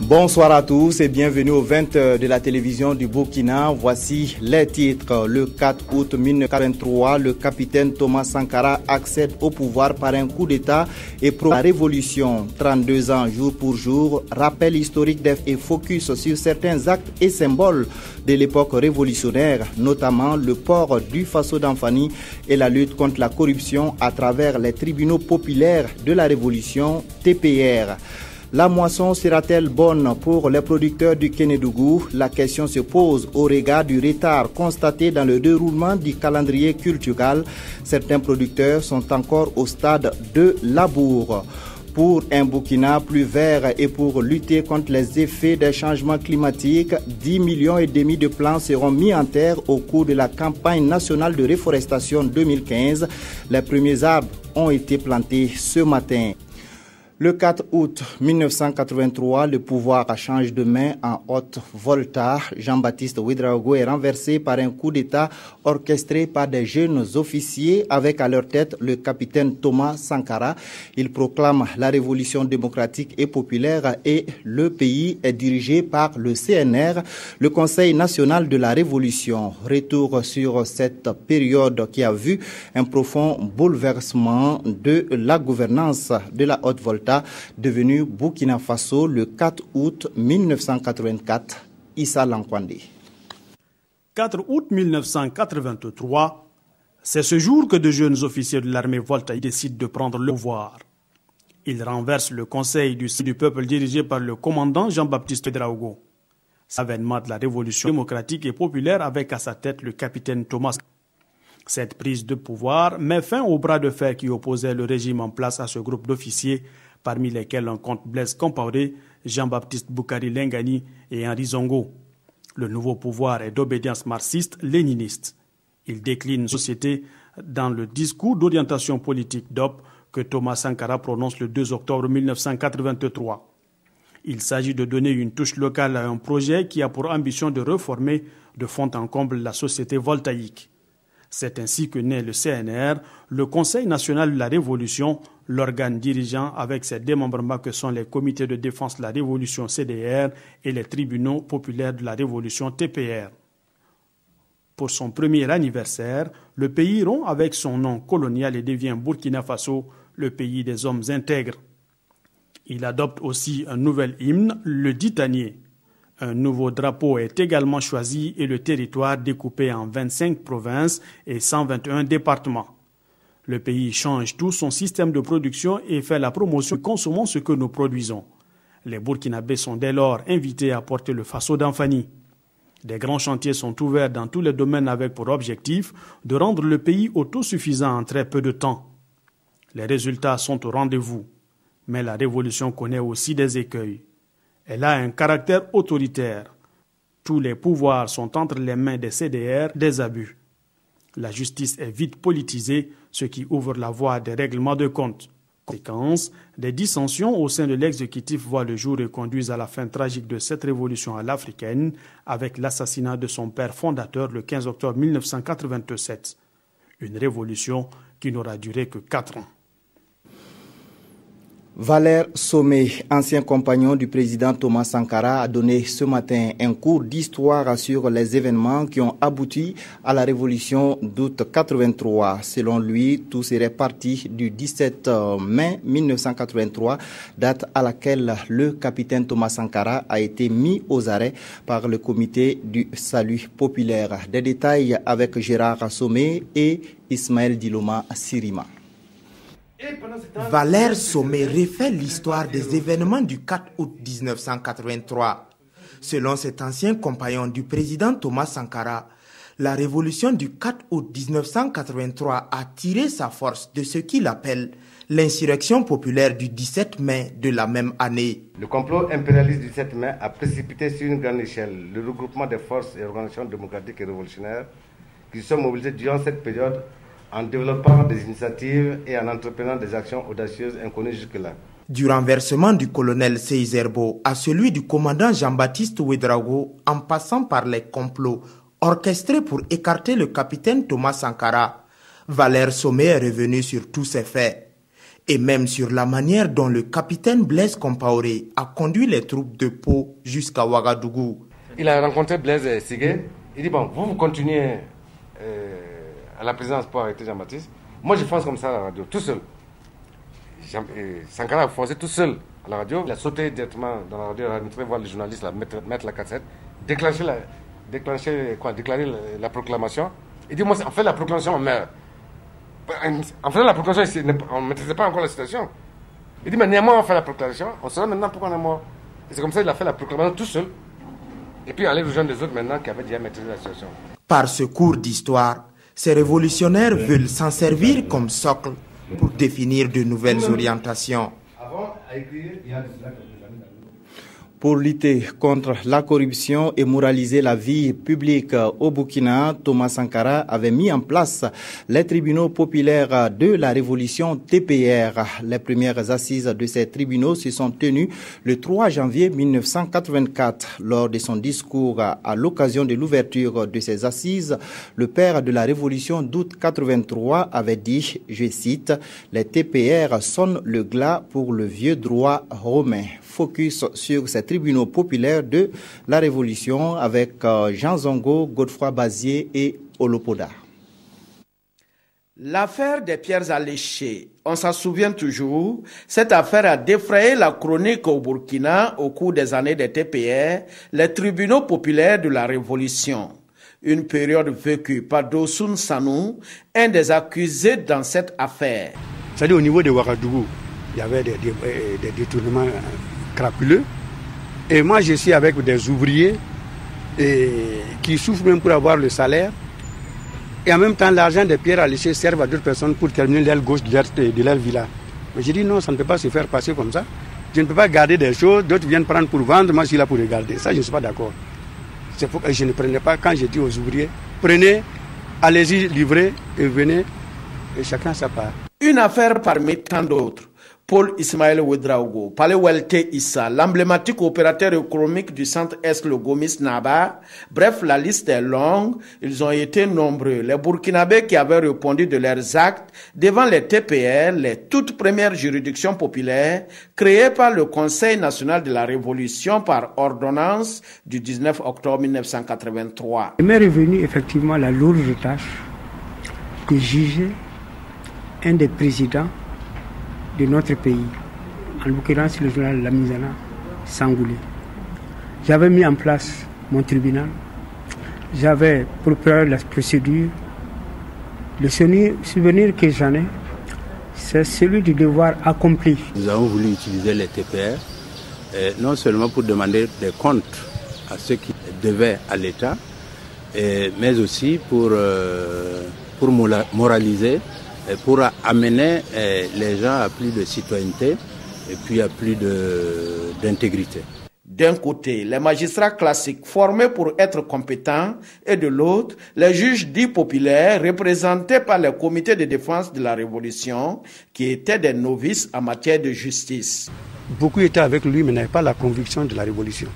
Bonsoir à tous et bienvenue au 20 de la télévision du Burkina. Voici les titres. Le 4 août 1943, le capitaine Thomas Sankara accède au pouvoir par un coup d'État et pro la révolution. 32 ans jour pour jour, rappel historique et focus sur certains actes et symboles de l'époque révolutionnaire, notamment le port du Faso d'Anfani et la lutte contre la corruption à travers les tribunaux populaires de la révolution TPR. La moisson sera-t-elle bonne pour les producteurs du Kénédougou? La question se pose au regard du retard constaté dans le déroulement du calendrier culturel. Certains producteurs sont encore au stade de labour. Pour un Burkina plus vert et pour lutter contre les effets des changements climatiques, 10,5 millions de plants seront mis en terre au cours de la campagne nationale de réforestation 2015. Les premiers arbres ont été plantés ce matin. Le 4 août 1983, le pouvoir change de main en Haute-Volta. Jean-Baptiste Ouédraogo est renversé par un coup d'État orchestré par des jeunes officiers avec à leur tête le capitaine Thomas Sankara. Il proclame la révolution démocratique et populaire et le pays est dirigé par le CNR, le Conseil national de la révolution. Retour sur cette période qui a vu un profond bouleversement de la gouvernance de la Haute-Volta, devenu Burkina Faso le 4 août 1984. Issa Lankwande. 4 août 1983, c'est ce jour que de jeunes officiers de l'armée voltaïque décident de prendre le pouvoir. Ils renversent le conseil du peuple dirigé par le commandant Jean-Baptiste Ouédraogo. C'est l'avènement de la révolution démocratique et populaire avec à sa tête le capitaine Thomas. Cette prise de pouvoir met fin au bras de fer qui opposait le régime en place à ce groupe d'officiers, parmi lesquels on compte Blaise Compaoré, Jean-Baptiste Boukari Lengani et Henri Zongo. Le nouveau pouvoir est d'obédience marxiste-léniniste. Il décline la société dans le discours d'orientation politique DOP que Thomas Sankara prononce le 2 octobre 1983. Il s'agit de donner une touche locale à un projet qui a pour ambition de réformer de fond en comble la société voltaïque. C'est ainsi que naît le CNR, le Conseil national de la révolution, l'organe dirigeant avec ses démembrements que sont les comités de défense de la révolution CDR et les tribunaux populaires de la révolution TPR. Pour son premier anniversaire, le pays rompt avec son nom colonial et devient Burkina Faso, le pays des hommes intègres. Il adopte aussi un nouvel hymne, le Ditanier. Un nouveau drapeau est également choisi et le territoire découpé en 25 provinces et 121 départements. Le pays change tout son système de production et fait la promotion. Consommons ce que nous produisons. Les Burkinabés sont dès lors invités à porter le Faso d'Anfani. Des grands chantiers sont ouverts dans tous les domaines avec pour objectif de rendre le pays autosuffisant en très peu de temps. Les résultats sont au rendez-vous. Mais la révolution connaît aussi des écueils. Elle a un caractère autoritaire. Tous les pouvoirs sont entre les mains des CDR, des abus. La justice est vite politisée, ce qui ouvre la voie à des règlements de compte. Conséquence, des dissensions au sein de l'exécutif voient le jour et conduisent à la fin tragique de cette révolution à l'africaine avec l'assassinat de son père fondateur le 15 octobre 1987. Une révolution qui n'aura duré que 4 ans. Valère Somé, ancien compagnon du président Thomas Sankara, a donné ce matin un cours d'histoire sur les événements qui ont abouti à la révolution d'août 83. Selon lui, tout serait parti du 17 mai 1983, date à laquelle le capitaine Thomas Sankara a été mis aux arrêts par le comité du salut populaire. Des détails avec Gérard Somé et Ismaël Diloma Sirima. Valère Somé refait l'histoire des événements du 4 août 1983. Selon cet ancien compagnon du président Thomas Sankara, la révolution du 4 août 1983 a tiré sa force de ce qu'il appelle l'insurrection populaire du 17 mai de la même année. Le complot impérialiste du 17 mai a précipité sur une grande échelle le regroupement des forces et organisations démocratiques et révolutionnaires qui sont mobilisées durant cette période en développant des initiatives et en entreprenant des actions audacieuses inconnues jusque-là. Du renversement du colonel Seizerbo à celui du commandant Jean-Baptiste Ouédraogo, en passant par les complots orchestrés pour écarter le capitaine Thomas Sankara, Valère Somé est revenu sur tous ces faits. et même sur la manière dont le capitaine Blaise Compaoré a conduit les troupes de Pau jusqu'à Ouagadougou. Il a rencontré Blaise Ségué. Il dit, bon, vous continuez à la présidence pour arrêter Jean-Baptiste. Moi, je fonce comme ça à la radio, tout seul. Sankara a foncé tout seul à la radio. Il a sauté directement dans la radio, il a voir les journalistes, mettre la cassette, déclarer la proclamation. Il dit, moi, on fait la proclamation, on meurt. En faisant la proclamation, on ne maîtrisait pas encore la situation. Il dit, mais néanmoins, on fait la proclamation, on saura maintenant pourquoi on est mort. Et c'est comme ça qu'il a fait la proclamation tout seul. Et puis aller rejoindre les autres maintenant qui avaient déjà maîtrisé la situation. Par ce cours d'histoire, ces révolutionnaires veulent s'en servir comme socle pour définir de nouvelles orientations. Avant, à écrire, il y a des Pour lutter contre la corruption et moraliser la vie publique au Burkina, Thomas Sankara avait mis en place les tribunaux populaires de la révolution TPR. Les premières assises de ces tribunaux se sont tenues le 3 janvier 1984. Lors de son discours à l'occasion de l'ouverture de ces assises, le père de la révolution d'août 83 avait dit, je cite, « Les TPR sonnent le glas pour le vieux droit romain ». Focus sur ces tribunaux populaires de la Révolution avec Jean Zongo, Godefroy Bazier et Olopoda. L'affaire des pierres alléchées, on s'en souvient toujours, cette affaire a défrayé la chronique au Burkina au cours des années des TPR, les tribunaux populaires de la Révolution. Une période vécue par Dosun Sanou, un des accusés dans cette affaire. C'est-à-dire au niveau de Ouagadougou, il y avait des détournements crapuleux. Et moi, je suis avec des ouvriers qui souffrent même pour avoir le salaire. Et en même temps, l'argent des pierres alléchées sert à d'autres personnes pour terminer l'aile gauche de leur villa. Mais j'ai dit non, ça ne peut pas se faire passer comme ça. Je ne peux pas garder des choses, d'autres viennent prendre pour vendre, moi je suis là pour regarder. Ça, je ne suis pas d'accord. C'est pourquoi je ne prenais pas, quand j'ai dit aux ouvriers, prenez, allez-y, livrez et venez, et chacun sa part. Une affaire parmi tant d'autres. Paul Ismaël Ouedraogo, Palais Issa, l'emblématique opérateur économique du centre-est, le Gomis Naba. Bref, la liste est longue. Ils ont été nombreux. Les Burkinabés qui avaient répondu de leurs actes devant les TPR, les toutes premières juridictions populaires créées par le Conseil national de la Révolution par ordonnance du 19 octobre 1983. Il m'est revenu effectivement la lourde tâche de juger un des présidents de notre pays, en l'occurrence le journal Lamizana, Sangoulé. J'avais mis en place mon tribunal, j'avais préparé la procédure. Le souvenir que j'en ai, c'est celui du devoir accompli. Nous avons voulu utiliser les TPR, non seulement pour demander des comptes à ceux qui devaient à l'État, mais aussi pour moraliser, pour amener les gens à plus de citoyenneté et puis à plus d'intégrité. D'un côté, les magistrats classiques formés pour être compétents et de l'autre, les juges dits populaires représentés par les comités de défense de la Révolution qui étaient des novices en matière de justice. Beaucoup étaient avec lui mais n'avaient pas la conviction de la Révolution.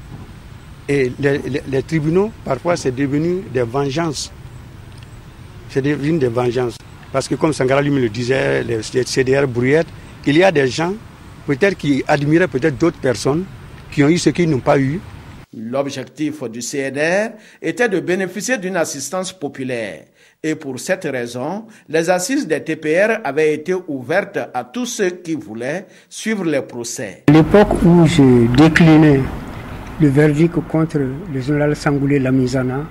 Et les tribunaux, parfois, c'est devenu des vengeances. C'est devenu des vengeances. Parce que comme Sankara lui le disait, les CDR brouillettes, il y a des gens peut-être qui admiraient peut-être d'autres personnes qui ont eu ce qu'ils n'ont pas eu. L'objectif du CNR était de bénéficier d'une assistance populaire. Et pour cette raison, les assises des TPR avaient été ouvertes à tous ceux qui voulaient suivre les procès. À l'époque où je déclinais le verdict contre le journal Sangoulé Lamizana,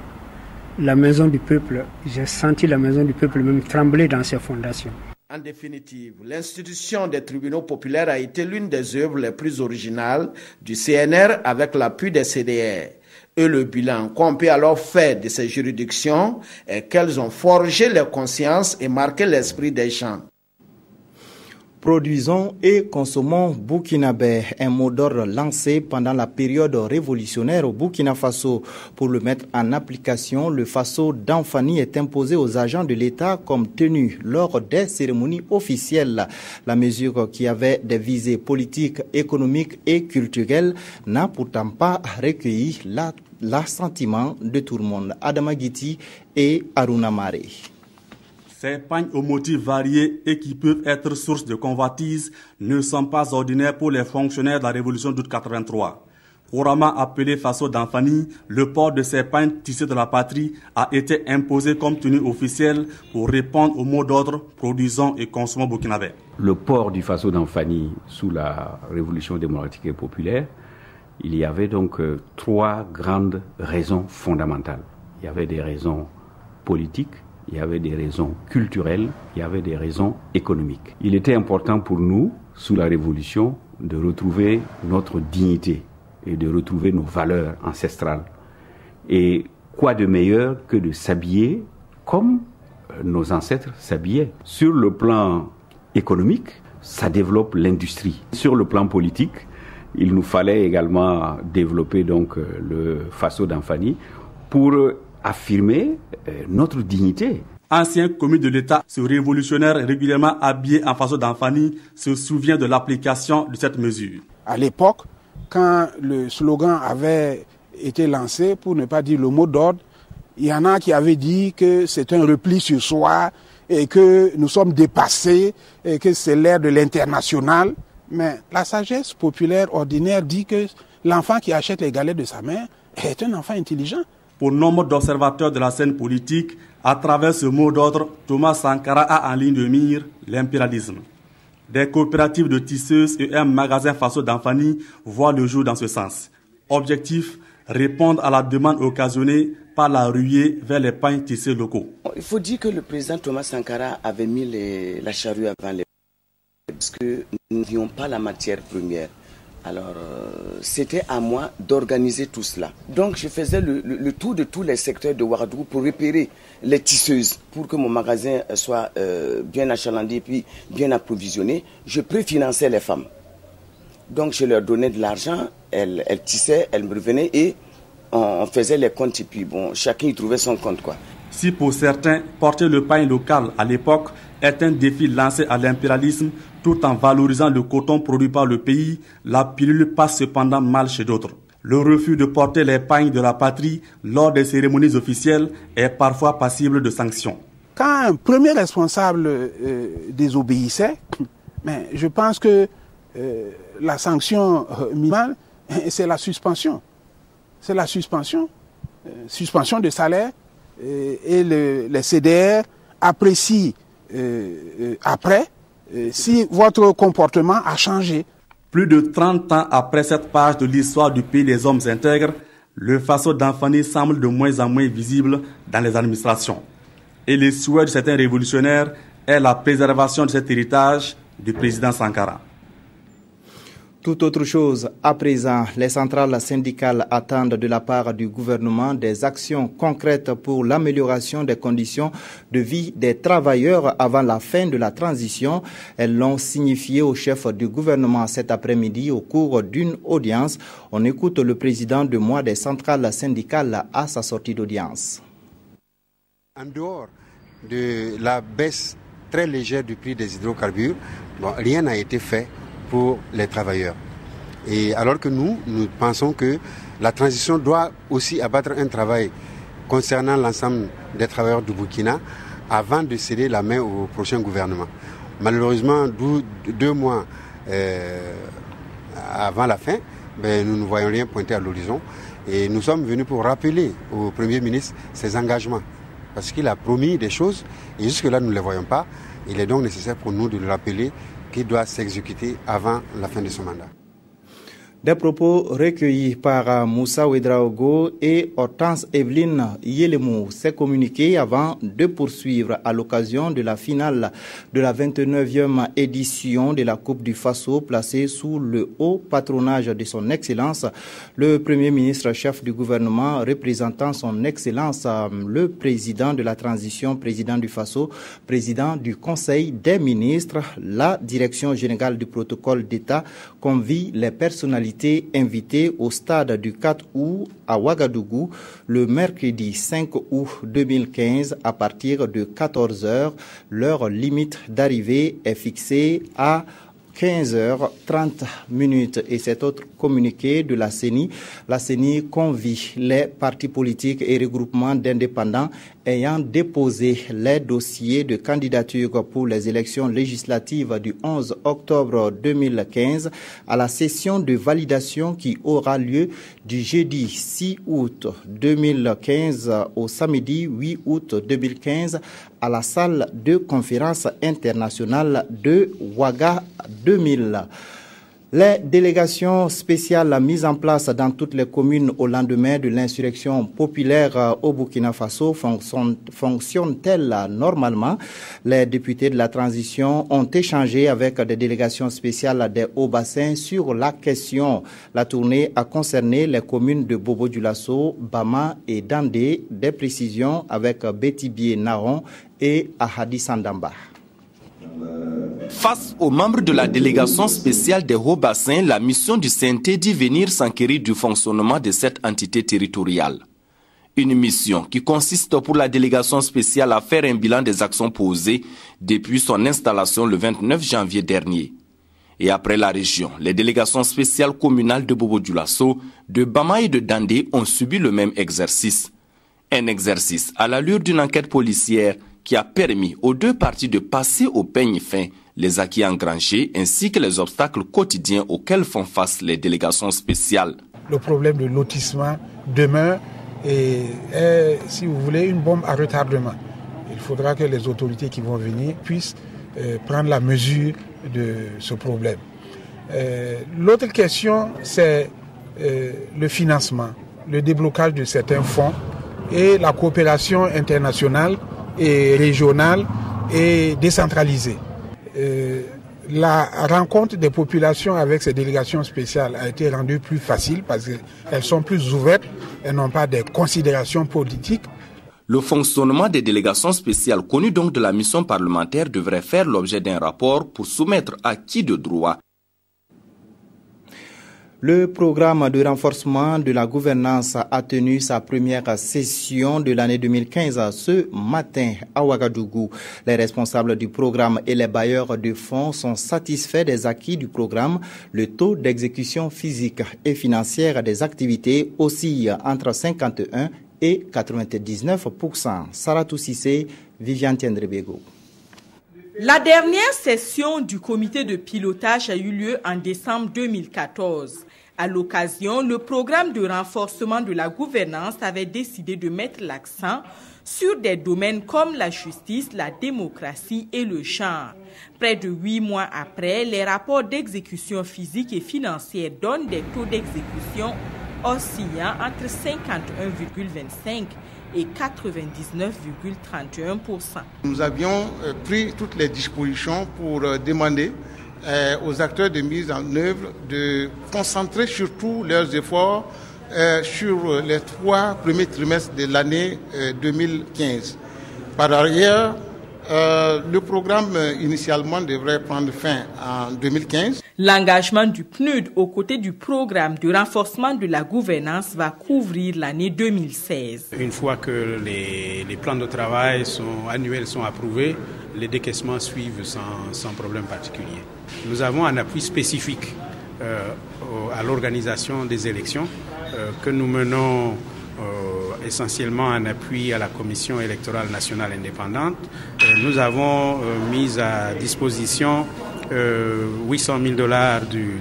la maison du peuple, j'ai senti la maison du peuple même trembler dans ses fondations. En définitive, l'institution des tribunaux populaires a été l'une des œuvres les plus originales du CNR avec l'appui des CDR. Et le bilan qu'on peut alors faire de ces juridictions est qu'elles ont forgé les consciences et marqué l'esprit des gens. Produisons et consommons burkinabé, un mot d'ordre lancé pendant la période révolutionnaire au Burkina Faso. Pour le mettre en application, le Faso d'Anfani est imposé aux agents de l'État comme tenue lors des cérémonies officielles. La mesure qui avait des visées politiques, économiques et culturelles n'a pourtant pas recueilli l'assentiment de tout le monde. Adama Guiti et Aruna Mare. Ces pagnes aux motifs variés et qui peuvent être source de convoitise ne sont pas ordinaires pour les fonctionnaires de la Révolution d'août 83. Couramment appelé faso d'Anfani, le port de ces pagnes tissées de la patrie a été imposé comme tenue officielle pour répondre aux mots d'ordre produisant et consommant burkinabé. Le port du faso d'Anfani sous la Révolution démocratique et populaire, il y avait donc trois grandes raisons fondamentales. Il y avait des raisons politiques, il y avait des raisons culturelles, il y avait des raisons économiques. Il était important pour nous, sous la Révolution, de retrouver notre dignité et de retrouver nos valeurs ancestrales. Et quoi de meilleur que de s'habiller comme nos ancêtres s'habillaient. Sur le plan économique, ça développe l'industrie. Sur le plan politique, il nous fallait également développer donc le faso d'Anfani pour affirmer notre dignité. Ancien commis de l'État, ce révolutionnaire régulièrement habillé en faso d'Anfani se souvient de l'application de cette mesure. À l'époque, quand le slogan avait été lancé, pour ne pas dire le mot d'ordre, il y en a qui avaient dit que c'est un repli sur soi et que nous sommes dépassés et que c'est l'ère de l'international. Mais la sagesse populaire ordinaire dit que l'enfant qui achète les galettes de sa mère est un enfant intelligent. Pour nombre d'observateurs de la scène politique, à travers ce mot d'ordre, Thomas Sankara a en ligne de mire l'impérialisme. Des coopératives de tisseuses et un magasin faso d'Anfani voient le jour dans ce sens. Objectif, répondre à la demande occasionnée par la ruée vers les pagnes tissés locaux. Il faut dire que le président Thomas Sankara avait mis la charrue avant les... parce que nous n'avions pas la matière première. Alors, c'était à moi d'organiser tout cela. Donc, je faisais le tour de tous les secteurs de Ouagadougou pour repérer les tisseuses, pour que mon magasin soit bien achalandé et puis bien approvisionné. Je préfinançais les femmes. Donc, je leur donnais de l'argent, elles tissaient, elles me revenaient et on faisait les comptes. Et puis, bon, chacun y trouvait son compte, quoi. Si pour certains, porter le pain local à l'époque est un défi lancé à l'impérialisme, tout en valorisant le coton produit par le pays, la pilule passe cependant mal chez d'autres. Le refus de porter les pagnes de la patrie lors des cérémonies officielles est parfois passible de sanctions. Quand un premier responsable désobéissait, mais je pense que la sanction minimale, c'est la suspension. C'est la suspension. Suspension de salaire et les CDR apprécient après si votre comportement a changé. Plus de 30 ans après cette page de l'histoire du pays des hommes intègres, le faso d'Anfani semble de moins en moins visible dans les administrations. Et le souhait de certains révolutionnaires est la préservation de cet héritage du président Sankara. Tout autre chose, à présent, les centrales syndicales attendent de la part du gouvernement des actions concrètes pour l'amélioration des conditions de vie des travailleurs avant la fin de la transition. Elles l'ont signifié au chef du gouvernement cet après-midi au cours d'une audience. On écoute le président de moi des centrales syndicales à sa sortie d'audience. En dehors de la baisse très légère du prix des hydrocarbures, rien n'a été fait pour les travailleurs. Et alors que nous pensons que la transition doit aussi abattre un travail concernant l'ensemble des travailleurs du Burkina avant de céder la main au prochain gouvernement. Malheureusement, 2 mois avant la fin, nous ne voyons rien pointer à l'horizon. Et nous sommes venus pour rappeler au Premier ministre ses engagements. Parce qu'il a promis des choses et jusque-là nous ne les voyons pas. Il est donc nécessaire pour nous de le rappeler qui doit s'exécuter avant la fin de son mandat. Des propos recueillis par Moussa Ouedraogo et Hortense Evelyne Yelemou. Ces communiqués avant de poursuivre à l'occasion de la finale de la 29e édition de la Coupe du Faso placée sous le haut patronage de son Excellence, le Premier ministre chef du gouvernement représentant son Excellence, le président de la transition, président du Faso, président du Conseil des ministres, la Direction générale du protocole d'État convie les personnalités invité au stade du 4 août à Ouagadougou le mercredi 5 août 2015 à partir de 14h. Leur limite d'arrivée est fixée à 15h30 et cet autre communiqué de la CENI convie les partis politiques et regroupements d'indépendants ayant déposé les dossiers de candidature pour les élections législatives du 11 octobre 2015 à la session de validation qui aura lieu du jeudi 6 août 2015 au samedi 8 août 2015 à la salle de conférence internationale de Ouaga 2000. Les délégations spéciales mises en place dans toutes les communes au lendemain de l'insurrection populaire au Burkina Faso fonctionnent-elles normalement? Les députés de la transition ont échangé avec des délégations spéciales des Hauts-Bassins sur la question. La tournée a concerné les communes de Bobo-Dioulasso, Bama et Dandé. Des précisions avec Betty Bié-Naron et Ahadi Sandamba. Face aux membres de la délégation spéciale des Hauts-Bassins, la mission du CNT dit venir s'enquérir du fonctionnement de cette entité territoriale. Une mission qui consiste pour la délégation spéciale à faire un bilan des actions posées depuis son installation le 29 janvier dernier. Et après la région, les délégations spéciales communales de Bobo-Dioulasso, de Bama et de Dandé ont subi le même exercice. Un exercice à l'allure d'une enquête policière qui a permis aux deux parties de passer au peigne fin les acquis engrangés ainsi que les obstacles quotidiens auxquels font face les délégations spéciales. Le problème de lotissement demeure et est, si vous voulez, une bombe à retardement. Il faudra que les autorités qui vont venir puissent prendre la mesure de ce problème. L'autre question, c'est le financement, le déblocage de certains fonds et la coopération internationale et régionale et décentralisée. La rencontre des populations avec ces délégations spéciales a été rendue plus facile parce qu'elles sont plus ouvertes, elles n'ont pas de considérations politiques. Le fonctionnement des délégations spéciales connues donc de la mission parlementaire devrait faire l'objet d'un rapport pour soumettre à qui de droit. Le programme de renforcement de la gouvernance a tenu sa première session de l'année 2015 ce matin à Ouagadougou. Les responsables du programme et les bailleurs de fonds sont satisfaits des acquis du programme. Le taux d'exécution physique et financière des activités oscille entre 51 et 99%. Saratou Sissé, Viviane Tiendrebego. La dernière session du comité de pilotage a eu lieu en décembre 2014. À l'occasion, le programme de renforcement de la gouvernance avait décidé de mettre l'accent sur des domaines comme la justice, la démocratie et le genre. Près de 8 mois après, les rapports d'exécution physique et financière donnent des taux d'exécution oscillant entre 51,25 et 99,31%. Nous avions pris toutes les dispositions pour demander aux acteurs de mise en œuvre de concentrer surtout leurs efforts sur les 3 premiers trimestres de l'année 2015. Par ailleurs, le programme initialement devrait prendre fin en 2015. L'engagement du PNUD aux côtés du programme de renforcement de la gouvernance va couvrir l'année 2016. Une fois que les plans de travail annuels sont approuvés, les décaissements suivent sans problème particulier. Nous avons un appui spécifique à l'organisation des élections que nous menons essentiellement un appui à la Commission électorale nationale indépendante. Nous avons mis à disposition $800 000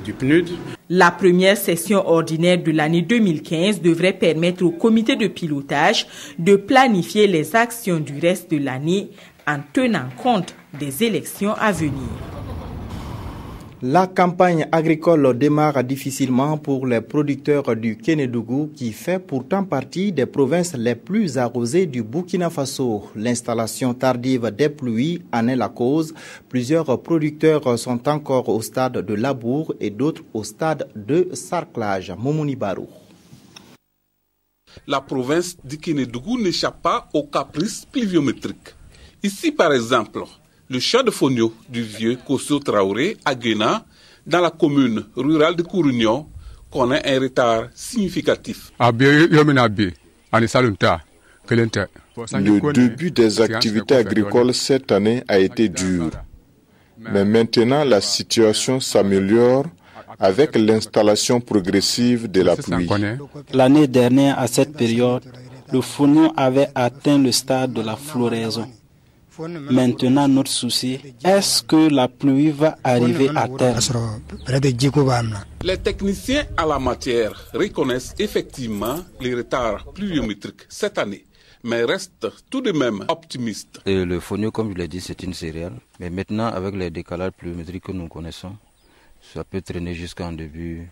du PNUD. La première session ordinaire de l'année 2015 devrait permettre au comité de pilotage de planifier les actions du reste de l'année en tenant compte des élections à venir. La campagne agricole démarre difficilement pour les producteurs du Kénédougou qui fait pourtant partie des provinces les plus arrosées du Burkina Faso. L'installation tardive des pluies en est la cause. Plusieurs producteurs sont encore au stade de labour et d'autres au stade de sarclage. Momouni Barou. La province du Kénédougou n'échappe pas aux caprices pluviométriques. Ici, par exemple, le champ de Fonio du vieux Kosso Traoré à Guéna, dans la commune rurale de Kourignon, connaît un retard significatif. Le début des activités agricoles cette année a été dur. Mais maintenant, la situation s'améliore avec l'installation progressive de la pluie. L'année dernière, à cette période, le fonio avait atteint le stade de la floraison. Maintenant, notre souci, est-ce que la pluie va arriver à terme? Les techniciens à la matière reconnaissent effectivement les retards pluviométriques cette année, mais restent tout de même optimistes. Et le fonio, comme je l'ai dit, c'est une céréale. Mais maintenant, avec les décalages pluviométriques que nous connaissons, ça peut traîner jusqu'en début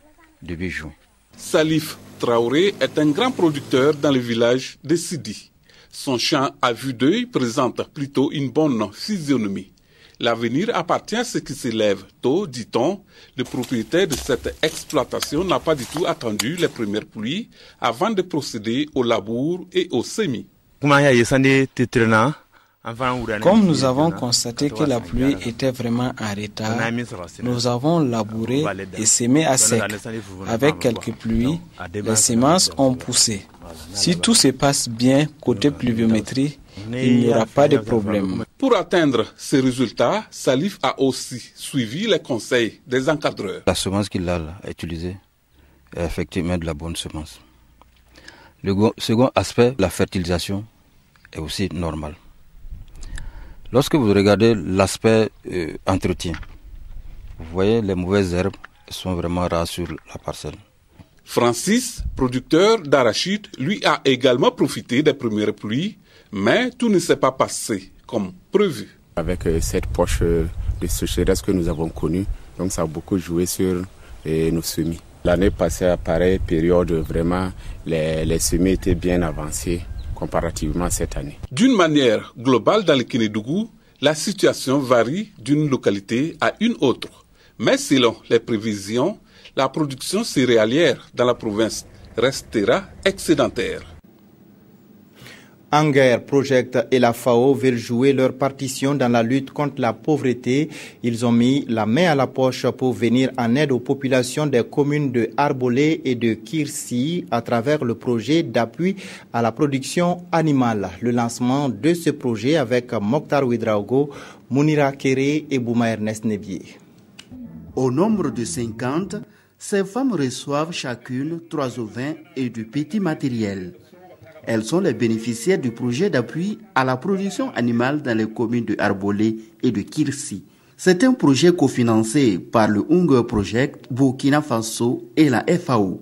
juin. Salif Traoré est un grand producteur dans le village de Sidi. Son champ à vue d'œil présente plutôt une bonne physionomie. L'avenir appartient à ceux qui se lèvent tôt, dit-on. Le propriétaire de cette exploitation n'a pas du tout attendu les premières pluies avant de procéder au labour et au semis. Comme nous avons constaté que la pluie était vraiment en retard, nous avons labouré et semé à sec. Avec quelques pluies, les semences ont poussé. Si tout se passe bien côté pluviométrie, il n'y aura pas de problème. Pour atteindre ces résultats, Salif a aussi suivi les conseils des encadreurs. La semence qu'il a utilisée est effectivement de la bonne semence. Le second aspect, la fertilisation, est aussi normal. Lorsque vous regardez l'aspect entretien, vous voyez les mauvaises herbes sont vraiment rares sur la parcelle. Francis, producteur d'arachide, lui a également profité des premières pluies, mais tout ne s'est pas passé comme prévu. Avec cette poche de sécheresse que nous avons connue, donc ça a beaucoup joué sur nos semis. L'année passée, à pareille période, vraiment, les semis étaient bien avancés comparativement à cette année. D'une manière globale dans le Kénédougou, la situation varie d'une localité à une autre. Mais selon les prévisions, la production céréalière dans la province restera excédentaire. Anger Project et la FAO veulent jouer leur partition dans la lutte contre la pauvreté. Ils ont mis la main à la poche pour venir en aide aux populations des communes de Arbolé et de Kirsi à travers le projet d'appui à la production animale. Le lancement de ce projet avec Mokhtar Ouedraogo, Mounira Kéré et Bouma Ernest Nebié. Au nombre de 50, ces femmes reçoivent chacune 3 ovins et du petit matériel. Elles sont les bénéficiaires du projet d'appui à la production animale dans les communes de Arbolé et de Kirsi. C'est un projet cofinancé par le Hunger Project, Burkina Faso et la FAO.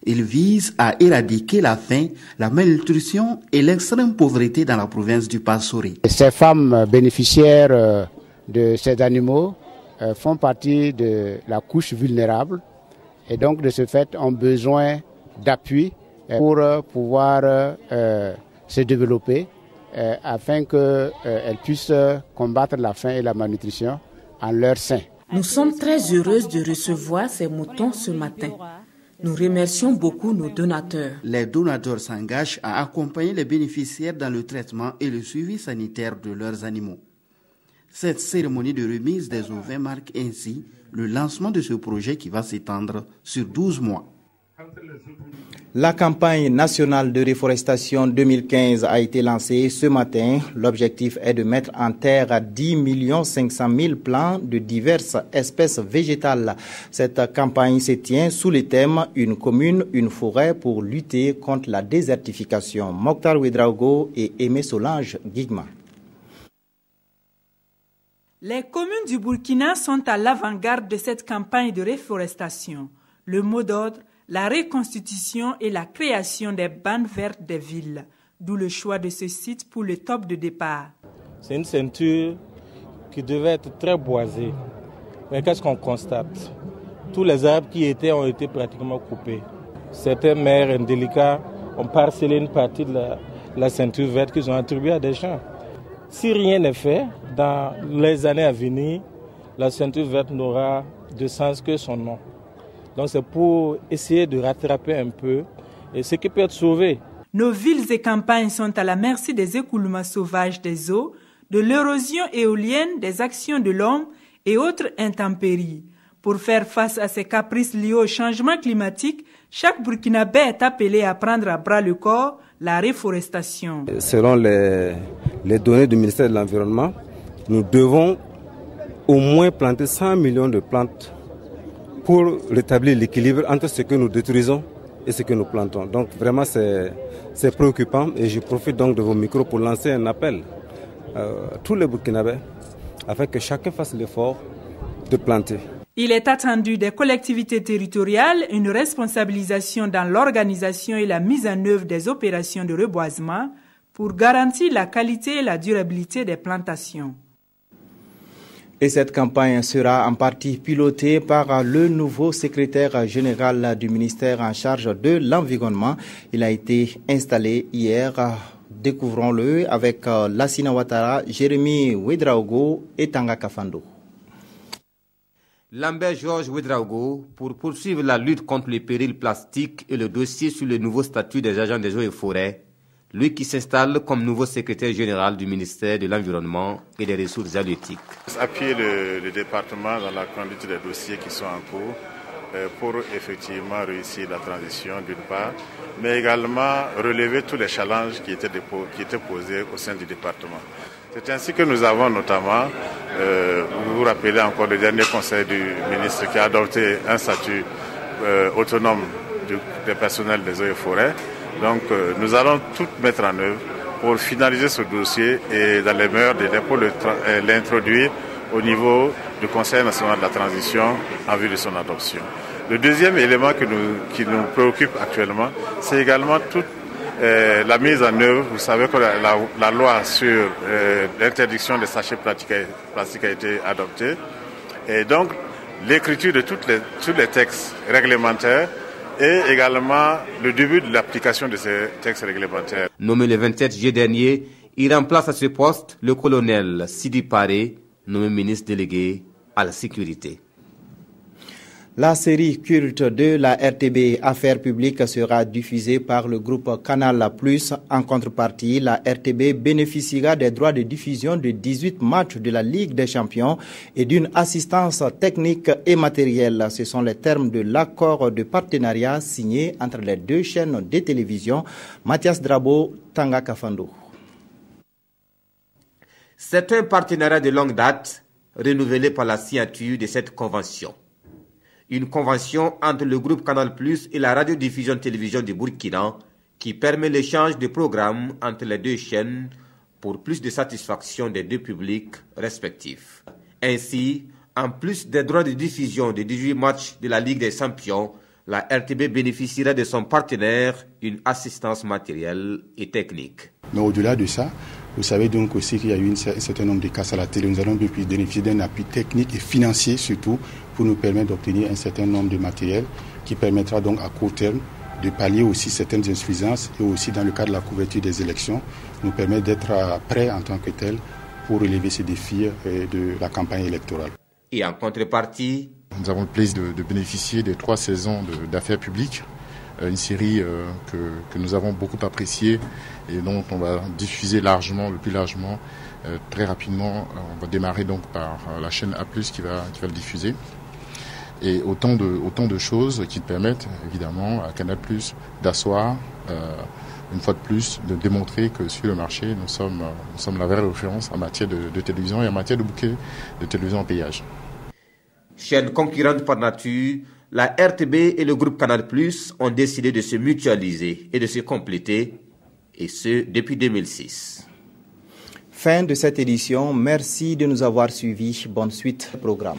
Il vise à éradiquer la faim, la malnutrition et l'extrême pauvreté dans la province du Passoré. Ces femmes bénéficiaires de ces animaux font partie de la couche vulnérable et donc de ce fait ont besoin d'appui pour pouvoir se développer afin qu'elles puissent combattre la faim et la malnutrition en leur sein. Nous sommes très heureuses de recevoir ces moutons ce matin. Nous remercions beaucoup nos donateurs. Les donateurs s'engagent à accompagner les bénéficiaires dans le traitement et le suivi sanitaire de leurs animaux. Cette cérémonie de remise des ovins marque ainsi le lancement de ce projet qui va s'étendre sur 12 mois. La campagne nationale de réforestation 2015 a été lancée ce matin. L'objectif est de mettre en terre 10 500 000 plants de diverses espèces végétales. Cette campagne se tient sous le thème « Une commune, une forêt » pour lutter contre la désertification. Mokhtar Ouedraogo et Aimé Solange Guigma. Les communes du Burkina sont à l'avant-garde de cette campagne de réforestation. Le mot d'ordre, la reconstitution et la création des bandes vertes des villes, d'où le choix de ce site pour le top de départ. C'est une ceinture qui devait être très boisée. Mais qu'est-ce qu'on constate? Tous les arbres qui étaient ont été pratiquement coupés. Certains maires indélicats ont parcellé une partie de la ceinture verte qu'ils ont attribuée à des champs. Si rien n'est fait, dans les années à venir, la ceinture verte n'aura de sens que son nom. Donc c'est pour essayer de rattraper un peu et ce qui peut être sauvé. Nos villes et campagnes sont à la merci des écoulements sauvages des eaux, de l'érosion éolienne, des actions de l'homme et autres intempéries. Pour faire face à ces caprices liés au changement climatique, chaque Burkinabé est appelé à prendre à bras le corps la réforestation. Selon les données du ministère de l'Environnement, nous devons au moins planter 100 millions de plantes pour rétablir l'équilibre entre ce que nous détruisons et ce que nous plantons. Donc vraiment c'est préoccupant et je profite donc de vos micros pour lancer un appel à tous les Burkinabés afin que chacun fasse l'effort de planter. Il est attendu des collectivités territoriales une responsabilisation dans l'organisation et la mise en œuvre des opérations de reboisement pour garantir la qualité et la durabilité des plantations. Et cette campagne sera en partie pilotée par le nouveau secrétaire général du ministère en charge de l'environnement. Il a été installé hier. Découvrons-le avec Lassina Ouattara, Jérémy Ouedraogo et Tanga Kafando. Lambert Georges Ouedraogo pour poursuivre la lutte contre les périls plastiques et le dossier sur le nouveau statut des agents des eaux et forêts, lui qui s'installe comme nouveau secrétaire général du ministère de l'Environnement et des Ressources halieutiques. Appuyer le département dans la conduite des dossiers qui sont en cours pour effectivement réussir la transition d'une part, mais également relever tous les challenges qui étaient posés au sein du département. C'est ainsi que nous avons notamment, vous vous rappelez encore le dernier conseil du ministre qui a adopté un statut autonome des personnels des eaux et forêts. Donc nous allons tout mettre en œuvre pour finaliser ce dossier et dans les meilleurs délais pour l'introduire au niveau du Conseil national de la transition en vue de son adoption. Le deuxième élément qui nous préoccupe actuellement, c'est également toute la mise en œuvre. Vous savez que la loi sur l'interdiction des sachets plastiques a été adoptée. Et donc, l'écriture de tous les textes réglementaires et également le début de l'application de ces textes réglementaires. Nommé le 27 juillet dernier, il remplace à ce poste le colonel Sidi Paré, nommé ministre délégué à la sécurité. La série culte de la RTB Affaires publiques sera diffusée par le groupe Canal+. En contrepartie, la RTB bénéficiera des droits de diffusion de 18 matchs de la Ligue des Champions et d'une assistance technique et matérielle. Ce sont les termes de l'accord de partenariat signé entre les deux chaînes de télévision. Mathias Drabo, Tanga Kafando. C'est un partenariat de longue date renouvelé par la signature de cette convention. Une convention entre le groupe Canal+ et la radiodiffusion-télévision du Burkina qui permet l'échange de programmes entre les deux chaînes pour plus de satisfaction des deux publics respectifs. Ainsi, en plus des droits de diffusion des 18 matchs de la Ligue des Champions, la RTB bénéficiera de son partenaire une assistance matérielle et technique. Mais au-delà de ça, vous savez donc aussi qu'il y a eu un certain nombre de casses à la télé. Nous allons bénéficier d'un appui technique et financier surtout pour nous permettre d'obtenir un certain nombre de matériel qui permettra donc à court terme de pallier aussi certaines insuffisances et aussi dans le cadre de la couverture des élections, nous permettre d'être prêts en tant que tel pour relever ces défis de la campagne électorale. Et en contrepartie, nous avons le plaisir de bénéficier des 3 saisons d'affaires publiques, une série que nous avons beaucoup appréciée et dont on va diffuser largement, le plus largement, très rapidement. On va démarrer donc par la chaîne A+, qui va le diffuser. Et autant de choses qui permettent évidemment à Canal+ d'asseoir, une fois de plus, de démontrer que sur le marché, nous sommes la vraie référence en matière de télévision et en matière de bouquet de télévision en payage. Chaîne concurrente par nature, la RTB et le groupe Canal+ ont décidé de se mutualiser et de se compléter, et ce depuis 2006. Fin de cette édition. Merci de nous avoir suivis. Bonne suite au programme.